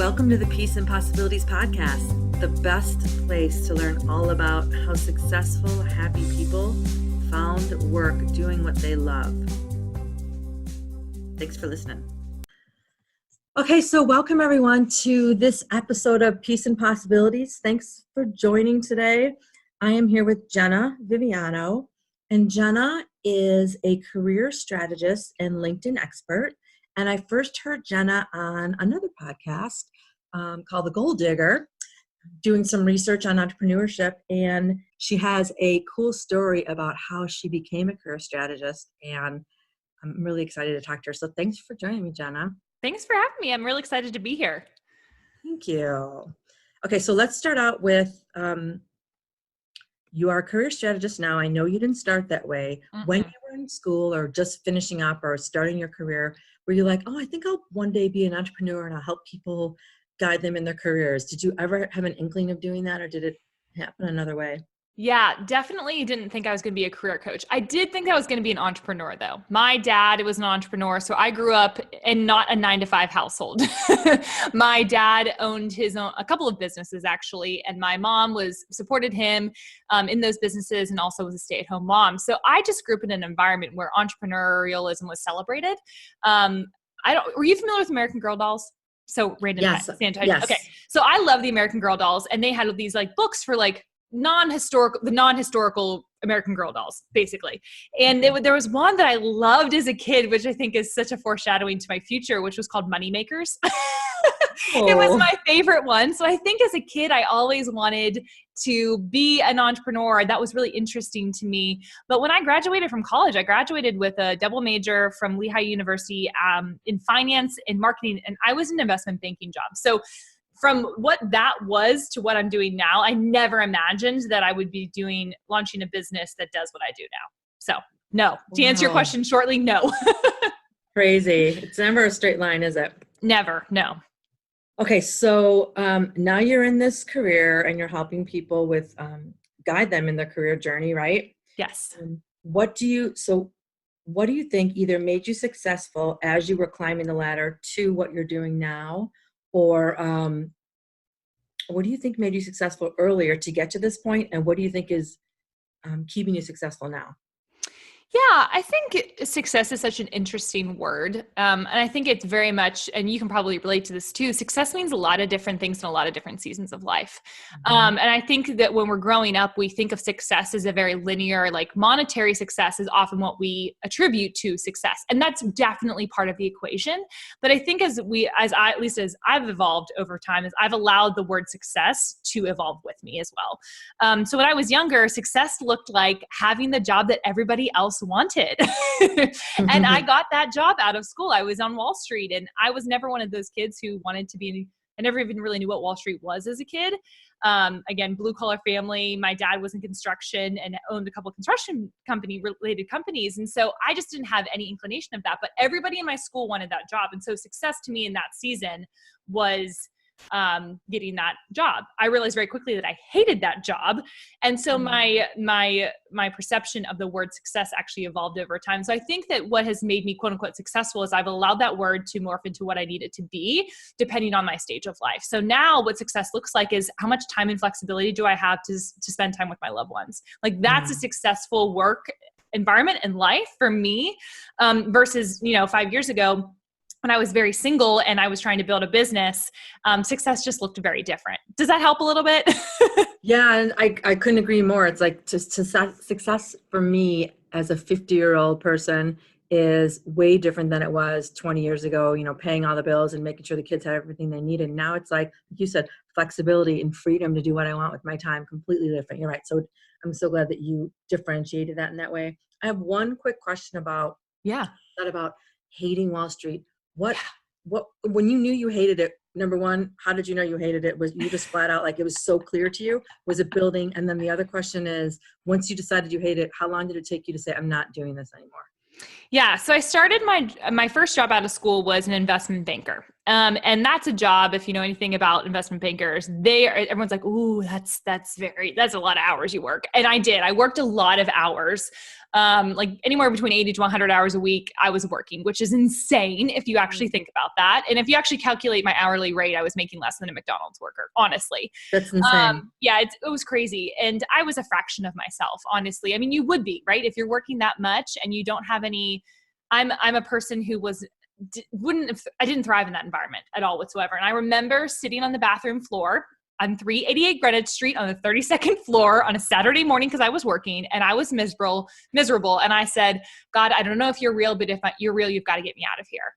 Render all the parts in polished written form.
Welcome to the Peace and Possibilities podcast, the best place to learn all about how successful, happy people found work doing what they love. Thanks for listening. Okay, so welcome everyone to this episode of Peace and Possibilities. Thanks for joining today. I am here with Jena Viviano, and Jena is a career strategist and LinkedIn expert. And I first heard Jena on another podcast called The Goal Digger, doing some research on entrepreneurship. And she has a cool story about how she became a career strategist. And I'm really excited to talk to her. So thanks for joining me, Jena. Thanks for having me. I'm really excited to be here. Thank you. Okay, so let's start out with you are a career strategist now. I know you didn't start that way. Mm-hmm. When you were in school or just finishing up or starting your career, were you like, oh, I think I'll one day be an entrepreneur and I'll help people guide them in their careers? Did you ever have an inkling of doing that, or did it happen another way? Yeah, definitely didn't think I was going to be a career coach. I did think I was going to be an entrepreneur though. My dad was an entrepreneur. So I grew up in not a 9-to-5 household. My dad owned a couple of businesses actually. And my mom supported him in those businesses and also was a stay-at-home mom. So I just grew up in an environment where entrepreneurialism was celebrated. Were you familiar with American Girl dolls? So random sanitizer. Yes. Okay. So I love the American Girl dolls, and they had these like books for like non-historical American Girl dolls, basically. And there was one that I loved as a kid, which I think is such a foreshadowing to my future, which was called Moneymakers. It was my favorite one. So I think as a kid, I always wanted to be an entrepreneur. That was really interesting to me. But when I graduated from college, I graduated with a double major from Lehigh University in finance and marketing, and I was in an investment banking job. So from what that was to what I'm doing now, I never imagined that I would be launching a business that does what I do now. So no, to answer your question shortly, no. Crazy. It's never a straight line, is it? Never, no. Okay, so now you're in this career and you're helping people with guide them in their career journey, right? Yes. What do you think either made you successful as you were climbing the ladder to what you're doing now, or what do you think made you successful earlier to get to this point, and what do you think is keeping you successful now? Yeah, I think success is such an interesting word. And I think it's very much, and you can probably relate to this too, success means a lot of different things in a lot of different seasons of life. Mm-hmm. And I think that when we're growing up, we think of success as a very linear, like monetary success is often what we attribute to success. And that's definitely part of the equation. But I think as I've evolved over time, is I've allowed the word success to evolve with me as well. So when I was younger, success looked like having the job that everybody else wanted. And I got that job out of school. I was on Wall Street, and I was never one of those kids who wanted to be, I never even really knew what Wall Street was as a kid. Again, blue collar family. My dad was in construction and owned a couple of construction related companies. And so I just didn't have any inclination of that, but everybody in my school wanted that job. And so success to me in that season was getting that job. I realized very quickly that I hated that job. And so my perception of the word success actually evolved over time. So I think that what has made me quote unquote successful is I've allowed that word to morph into what I need it to be, depending on my stage of life. So now what success looks like is how much time and flexibility do I have to spend time with my loved ones? Like that's a successful work environment and life for me, versus, 5 years ago, when I was very single and I was trying to build a business, success just looked very different. Does that help a little bit? Yeah, and I couldn't agree more. It's like success for me as a 50-year-old person is way different than it was 20 years ago, paying all the bills and making sure the kids have everything they needed. Now it's like you said, flexibility and freedom to do what I want with my time, completely different. You're right. So I'm so glad that you differentiated that in that way. I have one quick question about hating Wall Street. What when you knew you hated it, number one, how did you know you hated it? Was you just flat out like it was so clear to you? Was it building? And then the other question is, once you decided you hate it, how long did it take you to say, I'm not doing this anymore? Yeah, so I started my first job out of school was an investment banker, and that's a job. If you know anything about investment bankers, everyone's like, "Ooh, that's a lot of hours you work." And I did. I worked a lot of hours, like anywhere between 80 to 100 hours a week. I was working, which is insane if you actually think about that. And if you actually calculate my hourly rate, I was making less than a McDonald's worker, honestly. That's insane. Yeah, it was crazy. And I was a fraction of myself, honestly. I mean, you would be, right? If you're working that much and you don't have any, I'm a person who I didn't thrive in that environment at all whatsoever. And I remember sitting on the bathroom floor on 388 Greenwich Street on the 32nd floor on a Saturday morning because I was working and I was miserable. And I said, God, I don't know if you're real, but if you're real, you've got to get me out of here.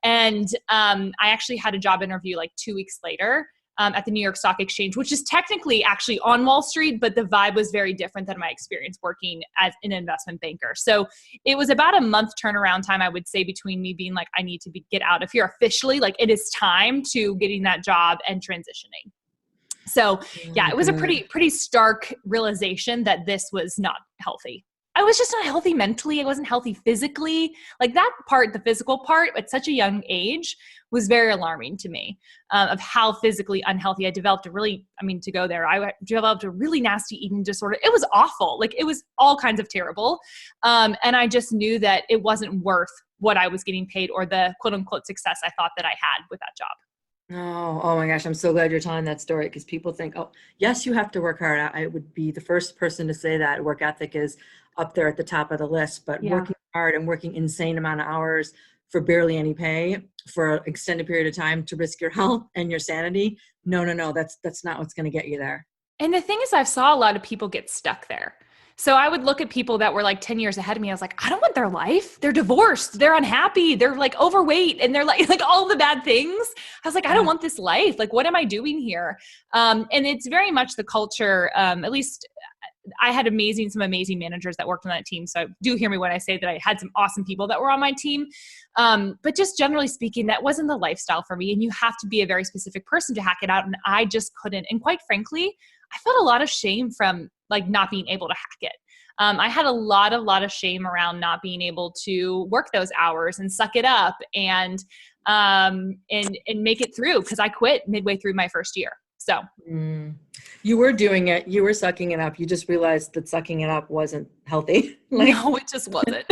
And I actually had a job interview like 2 weeks later at the New York Stock Exchange, which is technically actually on Wall Street, but the vibe was very different than my experience working as an investment banker. So it was about a month turnaround time, I would say, between me being like, I need to get out of here officially, like it is time, to getting that job and transitioning. So yeah, it was a pretty stark realization that this was not healthy. I was just not healthy mentally. I wasn't healthy physically. Like that part, the physical part at such a young age was very alarming to me, of how physically unhealthy I developed to go there, I developed a really nasty eating disorder. It was awful. Like it was all kinds of terrible. And I just knew that it wasn't worth what I was getting paid or the quote unquote success I thought that I had with that job. Oh my gosh. I'm so glad you're telling that story because people think, oh, yes, you have to work hard. I would be the first person to say that work ethic is up there at the top of the list, but Yeah. working hard and working insane amount of hours for barely any pay for an extended period of time to risk your health and your sanity. No, that's not what's going to get you there. And the thing is, I saw a lot of people get stuck there. So I would look at people that were like 10 years ahead of me. I was like, I don't want their life. They're divorced. They're unhappy. They're like overweight and they're like all the bad things. I was like, I don't want this life. Like, what am I doing here? And it's very much the culture. At least I had some amazing managers that worked on that team. So do hear me when I say that I had some awesome people that were on my team. But just generally speaking, that wasn't the lifestyle for me. And you have to be a very specific person to hack it out. And I just couldn't. And quite frankly, I felt a lot of shame from like not being able to hack it. I had a lot of shame around not being able to work those hours and suck it up and make it through, because I quit midway through my first year. So you were doing it, you were sucking it up. You just realized that sucking it up wasn't healthy. No, it just wasn't.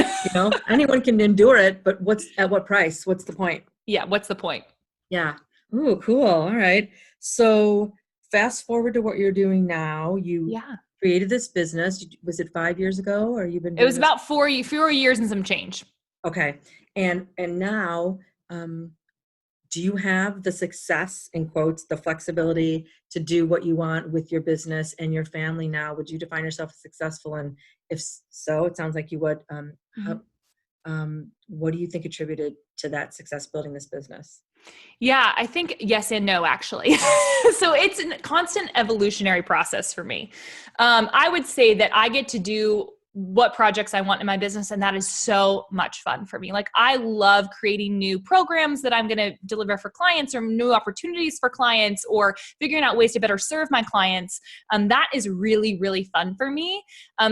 Anyone can endure it, but at what price? What's the point? Yeah. What's the point? Yeah. Ooh, cool. All right. So fast forward to what you're doing now. You created this business. Was it 5 years ago, or you've been doing It was about 4 years and some change. Okay. And now, do you have the success, in quotes, the flexibility to do what you want with your business and your family now? Would you define yourself as successful? And if so, it sounds like you would. What do you think attributed to that success building this business? Yeah, I think yes and no, actually. So it's a constant evolutionary process for me. I would say that I get to do what projects I want in my business, and that is so much fun for me. Like I love creating new programs that I'm going to deliver for clients, or new opportunities for clients, or figuring out ways to better serve my clients. That is really, really fun for me.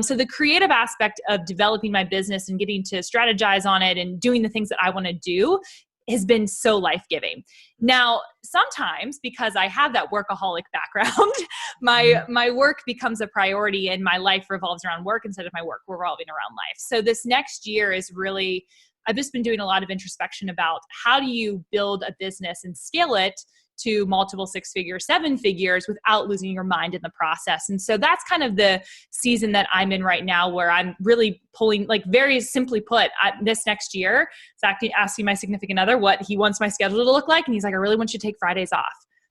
So the creative aspect of developing my business and getting to strategize on it and doing the things that I want to do has been so life-giving. Now, sometimes because I have that workaholic background, my work becomes a priority and my life revolves around work instead of my work revolving around life. So this next year is really, I've just been doing a lot of introspection about how do you build a business and scale it to multiple 6 figures, 7 figures without losing your mind in the process. And so that's kind of the season that I'm in right now, where I'm really pulling, like very simply put, this next year, it's asking my significant other what he wants my schedule to look like. And he's like, I really want you to take Fridays off,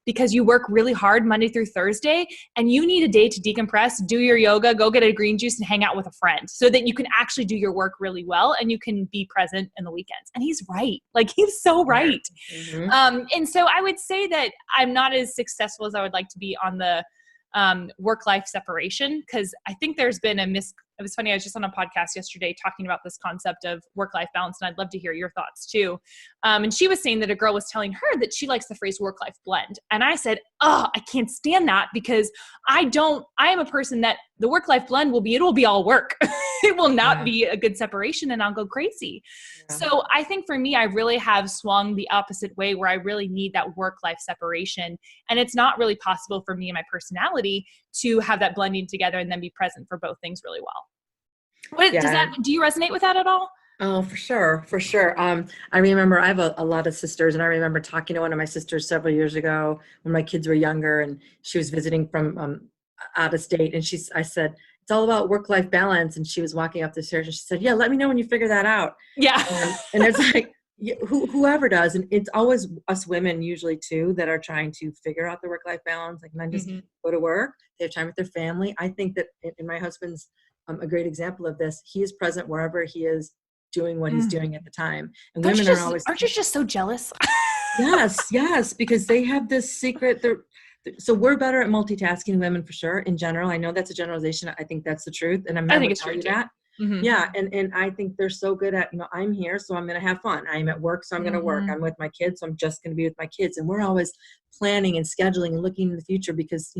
because you work really hard Monday through Thursday and you need a day to decompress, do your yoga, go get a green juice and hang out with a friend so that you can actually do your work really well and you can be present in the weekends. And he's right. Like he's so right. And so I would say that I'm not as successful as I would like to be on the work-life separation, because I think there's been it was funny, I was just on a podcast yesterday talking about this concept of work-life balance, and I'd love to hear your thoughts too. And she was saying that a girl was telling her that she likes the phrase work-life blend. And I said, oh, I can't stand that because I am a person that the work-life blend it will be all work. It will not be a good separation and I'll go crazy. Yeah. So I think for me, I really have swung the opposite way where I really need that work-life separation. And it's not really possible for me and my personality to have that blending together and then be present for both things really well. Do you resonate with that at all? Oh, for sure. For sure. I remember I have a lot of sisters, and I remember talking to one of my sisters several years ago when my kids were younger and she was visiting from out of state. And I said, it's all about work-life balance. And she was walking up the stairs and she said, yeah, let me know when you figure that out. Yeah. And it's like, whoever does. And it's always us women usually too, that are trying to figure out the work-life balance. Like men just go to work, they have time with their family. I think that in my husband's a great example of this, he is present wherever he is doing what he's doing at the time. And aren't you just so jealous? Yes, because they have this secret. So we're better at multitasking, women for sure. In general, I know that's a generalization. I think that's the truth, and I think it's true too. That. Yeah, and I think they're so good at, I'm here, so I'm going to have fun. I'm at work, so I'm going to work. I'm with my kids, so I'm just going to be with my kids. And we're always planning and scheduling and looking in the future because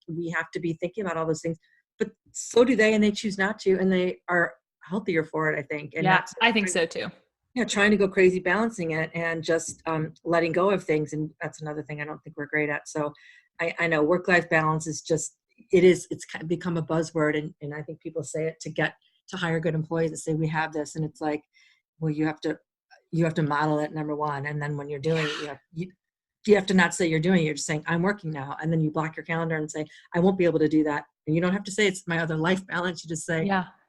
we have to be thinking about all those things. But so do they, and they choose not to, and they are healthier for it, I think. And I think so too. Yeah, trying to go crazy balancing it and just letting go of things. And that's another thing I don't think we're great at. So I know work-life balance is it's kind of become a buzzword. And I think people say it to hire good employees that say we have this. And it's like, well, you have to model it, number one. And then when you're doing it, you have to not say you're doing it. You're just saying, I'm working now. And then you block your calendar and say, I won't be able to do that. And you don't have to say it's my other life balance. You just say,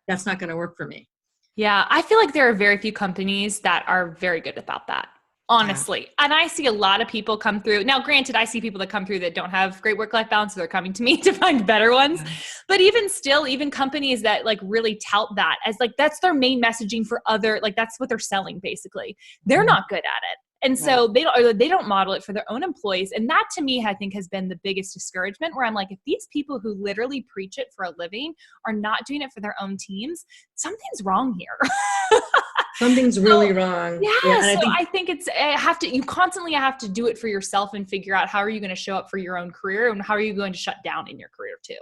that's not going to work for me. Yeah. I feel like there are very few companies that are very good about that, honestly. Yeah. And I see a lot of people come through. Now, granted, I see people that come through that don't have great work-life balance. So they're coming to me to find better ones. Yeah. But even still, even companies that like really tout that as like, that's their main messaging for that's what they're selling basically. They're not good at it. And so they don't model it for their own employees. And that to me, I think has been the biggest discouragement where I'm like, if these people who literally preach it for a living are not doing it for their own teams, something's wrong here. Something's really wrong. Yeah. I think you constantly have to do it for yourself and figure out how are you going to show up for your own career and how are you going to shut down in your career too.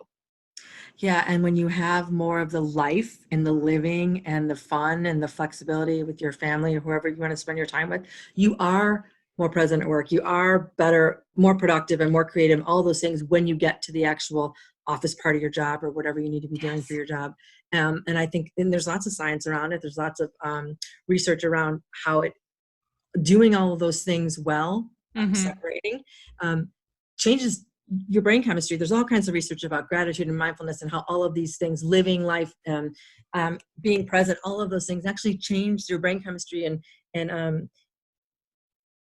Yeah. And when you have more of the life and the living and the fun and the flexibility with your family or whoever you want to spend your time with, you are more present at work. You are better, more productive and more creative, all those things when you get to the actual office part of your job or whatever you need to be doing for your job. And I think, and there's lots of science around it. There's lots of research around how doing all of those things well, separating, changes your brain chemistry. There's all kinds of research about gratitude and mindfulness and how all of these things, living life, being present, all of those things actually change your brain chemistry and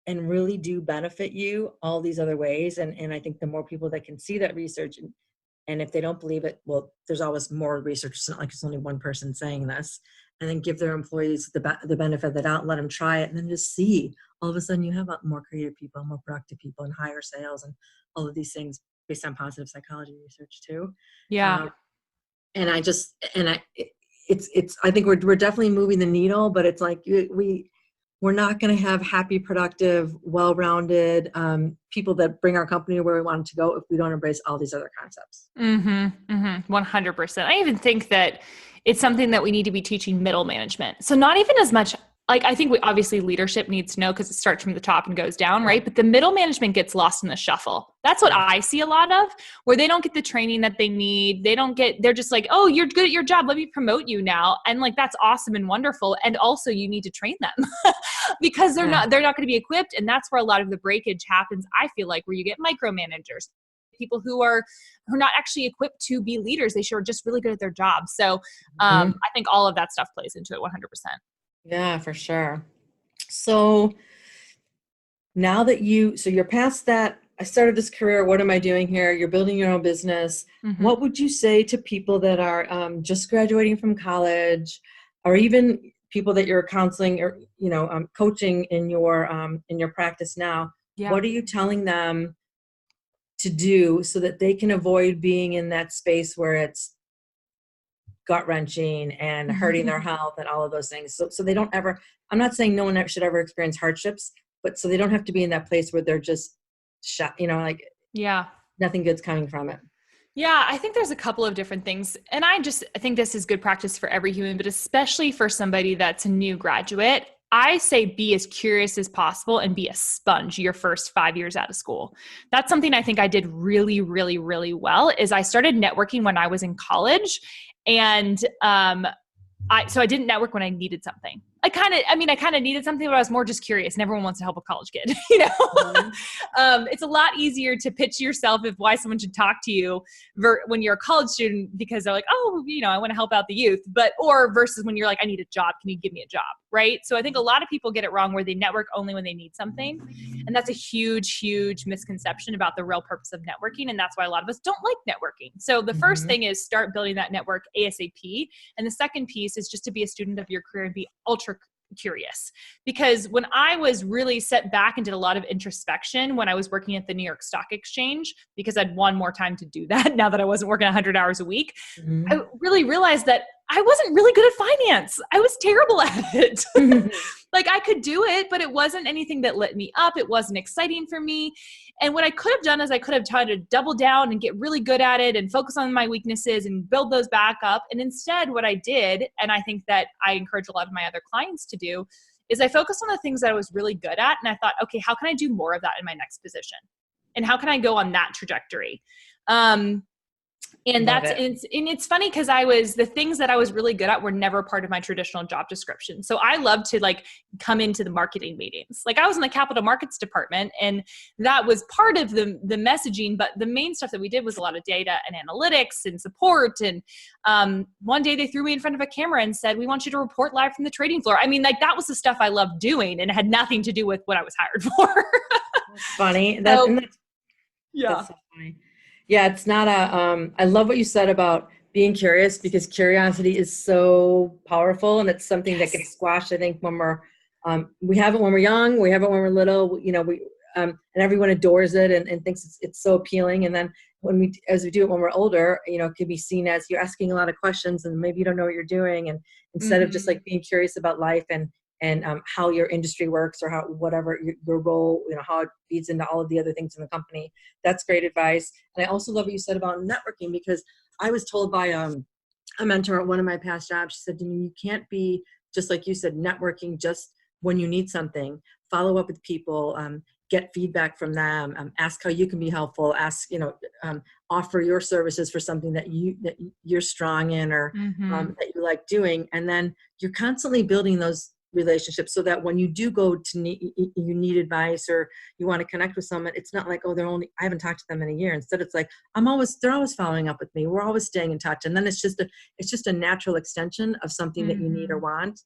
really do benefit you all these other ways. And I think the more people that can see that research and if they don't believe it, well, there's always more research. It's not like it's only one person saying this. And then give their employees the benefit of the doubt, let them try it, and then just see. All of a sudden, you have more creative people, more productive people, and higher sales, and all of these things based on positive psychology research too. Yeah. I think we're definitely moving the needle, but it's like we're not going to have happy, productive, well-rounded people that bring our company where we want it to go if we don't embrace all these other concepts. 100%. I even think that it's something that we need to be teaching middle management. So not even as much, like I think obviously leadership needs to know because it starts from the top and goes down, right? But the middle management gets lost in the shuffle. That's what I see a lot of, where they don't get the training that they need. They're just like, oh, you're good at your job. Let me promote you now. And like, that's awesome and wonderful. And also you need to train them because they're not going to be equipped. And that's where a lot of the breakage happens. I feel like where you get micromanagers, people who are not actually equipped to be leaders. They are just really good at their job. So I think all of that stuff plays into it 100%. Yeah, for sure. So now that you're past that, I started this career, what am I doing here? You're building your own business. What would you say to people that are just graduating from college, or even people that you're counseling or, coaching in your practice now? Yeah. What are you telling them to do so that they can avoid being in that space where it's gut wrenching and hurting their health and all of those things. So they don't ever, I'm not saying no one should ever experience hardships, but so they don't have to be in that place where they're just shut, like Yeah. nothing good's coming from it. Yeah, I think there's a couple of different things. And I think this is good practice for every human, but especially for somebody that's a new graduate. I say be as curious as possible and be a sponge your first 5 years out of school. That's something I think I did really, really, really well is I started networking when I was in college. And so I didn't network when I needed something. I kind of needed something, but I was more just curious, and everyone wants to help a college kid, It's a lot easier to pitch yourself of why someone should talk to you when you're a college student, because they're like, oh, I want to help out the youth, or versus when you're like, I need a job. Can you give me a job? Right. So I think a lot of people get it wrong where they network only when they need something. And that's a huge, huge misconception about the real purpose of networking. And that's why a lot of us don't like networking. So the first thing is start building that network ASAP. And the second piece is just to be a student of your career and be ultra curious. Because when I was really set back and did a lot of introspection when I was working at the New York Stock Exchange, because I'd won more time to do that now that I wasn't working 100 hours a week, I really realized that I wasn't really good at finance. I was terrible at it. Like I could do it, but it wasn't anything that lit me up. It wasn't exciting for me. And what I could have done is I could have tried to double down and get really good at it and focus on my weaknesses and build those back up. And instead what I did, and I think that I encourage a lot of my other clients to do, is I focused on the things that I was really good at. And I thought, okay, how can I do more of that in my next position? And how can I go on that trajectory? And it's funny because the things that I was really good at were never part of my traditional job description. So I love to come into the marketing meetings. Like I was in the capital markets department and that was part of the messaging, but the main stuff that we did was a lot of data and analytics and support. And one day they threw me in front of a camera and said, we want you to report live from the trading floor. I mean, that was the stuff I loved doing and it had nothing to do with what I was hired for. That's funny. That's so funny. Yeah, it's not I love what you said about being curious because curiosity is so powerful and it's something that gets squashed, I think, when we have it when we're young, we have it when we're little, and everyone adores it and thinks it's so appealing. And then as we do it when we're older, it can be seen as you're asking a lot of questions and maybe you don't know what you're doing. And instead of just being curious about life and how your industry works or how whatever your role, how it feeds into all of the other things in the company. That's great advice. And I also love what you said about networking because I was told by a mentor at one of my past jobs, she said to me, you can't be, just like you said, networking just when you need something. Follow up with people, get feedback from them, ask how you can be helpful, offer your services for something that you're strong in or that you like doing. And then you're constantly building those relationships so that when you do go to you need advice or you want to connect with someone, it's not like, I haven't talked to them in a year. Instead, it's like, they're always following up with me. We're always staying in touch. And then it's just a natural extension of something that you need or want.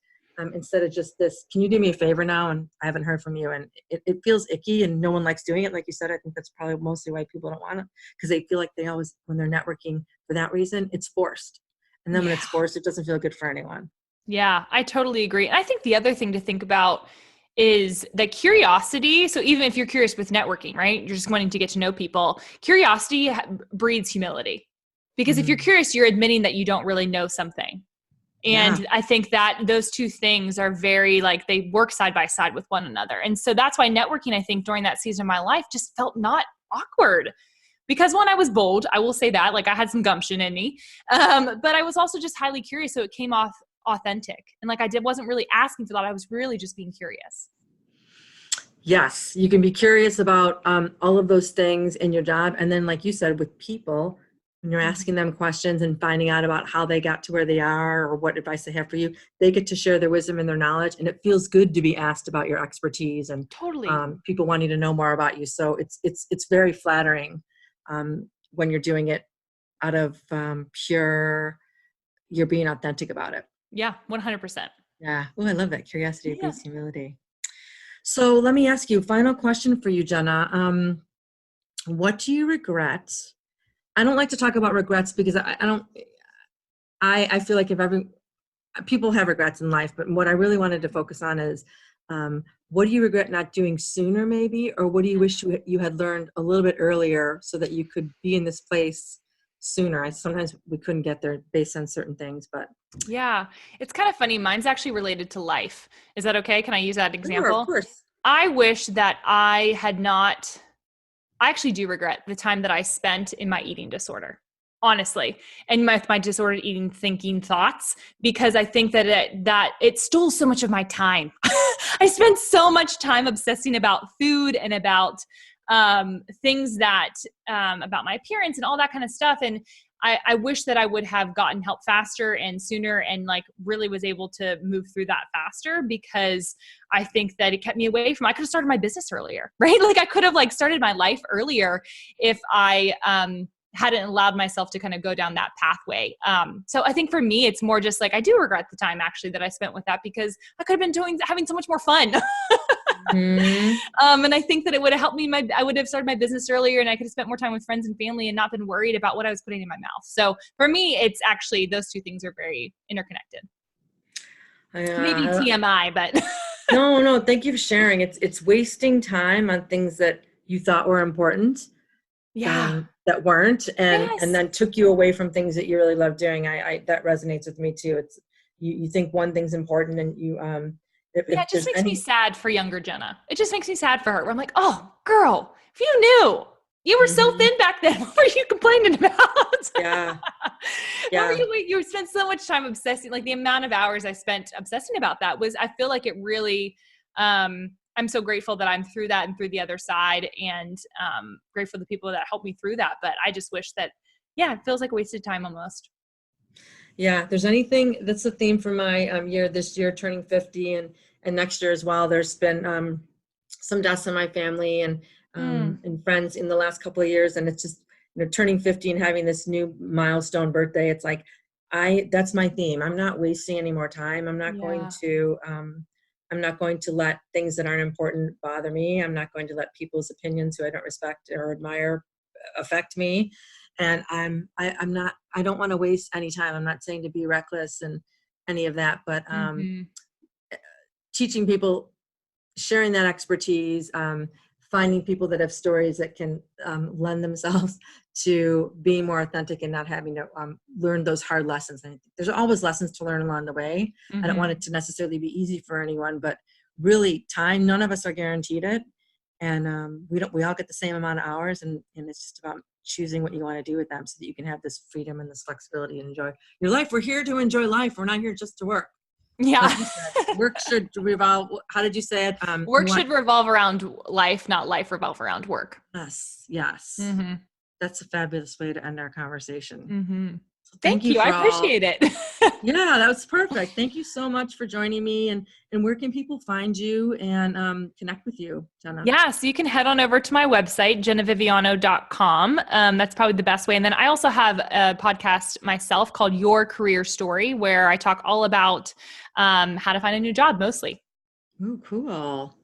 Instead of just this, can you do me a favor now? And I haven't heard from you. And it feels icky and no one likes doing it. Like you said, I think that's probably mostly why people don't want it because they feel like they always, when they're networking for that reason, it's forced. And then when it's forced, it doesn't feel good for anyone. Yeah, I totally agree. And I think the other thing to think about is the curiosity. So even if you're curious with networking, right? You're just wanting to get to know people. Curiosity breeds humility. Because if you're curious, you're admitting that you don't really know something. And I think that those two things are very they work side by side with one another. And so that's why networking, I think, during that season of my life just felt not awkward. Because when I was bold, I will say that, I had some gumption in me. But I was also just highly curious. So it came off authentic. And wasn't really asking for that. I was really just being curious. Yes. You can be curious about all of those things in your job. And then, like you said, with people, when you're asking them questions and finding out about how they got to where they are or what advice they have for you, they get to share their wisdom and their knowledge. And it feels good to be asked about your expertise and totally people wanting to know more about you. So it's very flattering when you're doing it out of you're being authentic about it. Yeah, 100%. Yeah. Oh, I love that. Curiosity breeds humility. So let me ask you, final question for you, Jena. What do you regret? I don't like to talk about regrets because I feel like people have regrets in life, but what I really wanted to focus on is what do you regret not doing sooner maybe, or what do you wish you had learned a little bit earlier so that you could be in this place sooner. Sometimes we couldn't get there based on certain things, but Yeah. It's kind of funny. Mine's actually related to life. Is that okay? Can I use that sure, of example? course. I wish that I actually do regret the time that I spent in my eating disorder, honestly, and my disordered eating thinking thoughts, because I think that it stole so much of my time. I spent so much time obsessing about food and about things that about my appearance and all that kind of stuff. And I wish that I would have gotten help faster and sooner, and like really was able to move through that faster, because I think that it kept me away from, I could have started my business earlier, right? Like I could have like started my life earlier if I hadn't allowed myself to kind of go down that pathway. So I think for me, it's more just like, I do regret the time actually that I spent with that, because I could have been having so much more fun. Mm-hmm. And I think that it would have helped me. I would have started my business earlier, and I could have spent more time with friends and family and not been worried about what I was putting in my mouth. So for me, it's actually, those two things are very interconnected. Maybe TMI, but no, thank you for sharing. It's wasting time on things that you thought were important. yeah, That weren't, and yes. then took you away from things that you really love doing. I that resonates with me too. It's you think one thing's important, and you if Yeah, it just there's makes any me sad for younger Jena. It just makes me sad for her. Where I'm like, oh, girl, if you knew, you were so thin back then. What were you complaining about? yeah What yeah were you spent so much time obsessing, like the amount of hours I spent obsessing about that was, I feel like it really, I'm so grateful that I'm through that and through the other side, and grateful for the people that helped me through that. But I just wish that, yeah, it feels like a wasted time almost. yeah. If there's anything that's the theme for my year this year, turning 50, and next year as well, there's been some deaths in my family and friends in the last couple of years, and it's just, turning 50 and having this new milestone birthday. It's like that's my theme. I'm not wasting any more time. I'm not going Yeah. to let things that aren't important bother me. I'm not going to let people's opinions who I don't respect or admire affect me. And I don't want to waste any time. I'm not saying to be reckless and any of that, but Mm-hmm. teaching people, sharing that expertise, finding people that have stories that can lend themselves to being more authentic and not having to learn those hard lessons. And there's always lessons to learn along the way. I don't want it to necessarily be easy for anyone, but really time, none of us are guaranteed it. And we all get the same amount of hours, and it's just about choosing what you want to do with them so that you can have this freedom and this flexibility and enjoy your life. We're here to enjoy life. We're not here just to work. Yeah. Like you said, work should revolve. How did you say it? Work should revolve around life, not life revolve around work. Yes. Mm-hmm. That's a fabulous way to end our conversation. Mm-hmm. So Thank you. I appreciate it. Yeah, that was perfect. Thank you so much for joining me. And where can people find you and connect with you, Jena? Yeah, so you can head on over to my website, jenaviviano.com. That's probably the best way. And then I also have a podcast myself called Your Career Story, where I talk all about how to find a new job mostly. Oh, cool.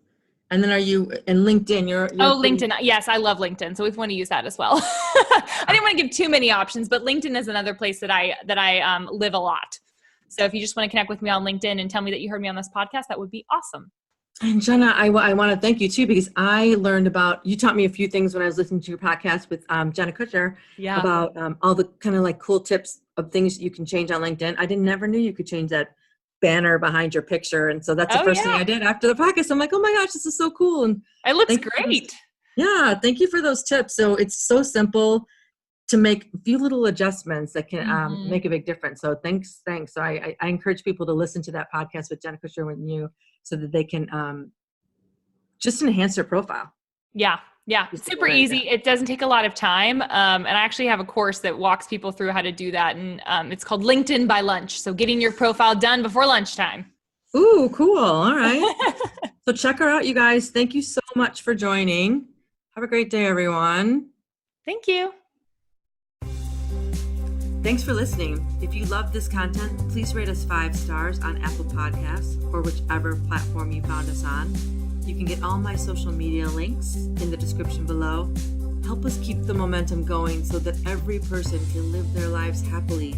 And then are you in LinkedIn? LinkedIn. Yes, I love LinkedIn. So if you want to use that as well. I didn't want to give too many options, but LinkedIn is another place that I live a lot. So if you just want to connect with me on LinkedIn and tell me that you heard me on this podcast, that would be awesome. And Jena, I want to thank you too, because I learned you taught me a few things when I was listening to your podcast with Jenna Kutcher about all the kind of like cool tips of things you can change on LinkedIn. I never knew you could change that banner behind your picture. And so that's the first thing I did after the podcast. I'm like, oh my gosh, this is so cool. And it looks great. Thank you for those tips. So it's so simple to make a few little adjustments that can make a big difference. So thanks. So I encourage people to listen to that podcast with Jena Kutcher and you, so that they can just enhance their profile. Yeah. It's super easy. It doesn't take a lot of time. And I actually have a course that walks people through how to do that. And it's called LinkedIn by lunch. So getting your profile done before lunchtime. Ooh, cool. All right. So check her out, you guys. Thank you so much for joining. Have a great day, everyone. Thank you. Thanks for listening. If you love this content, please rate us 5 stars on Apple Podcasts or whichever platform you found us on. You can get all my social media links in the description below. Help us keep the momentum going so that every person can live their lives happily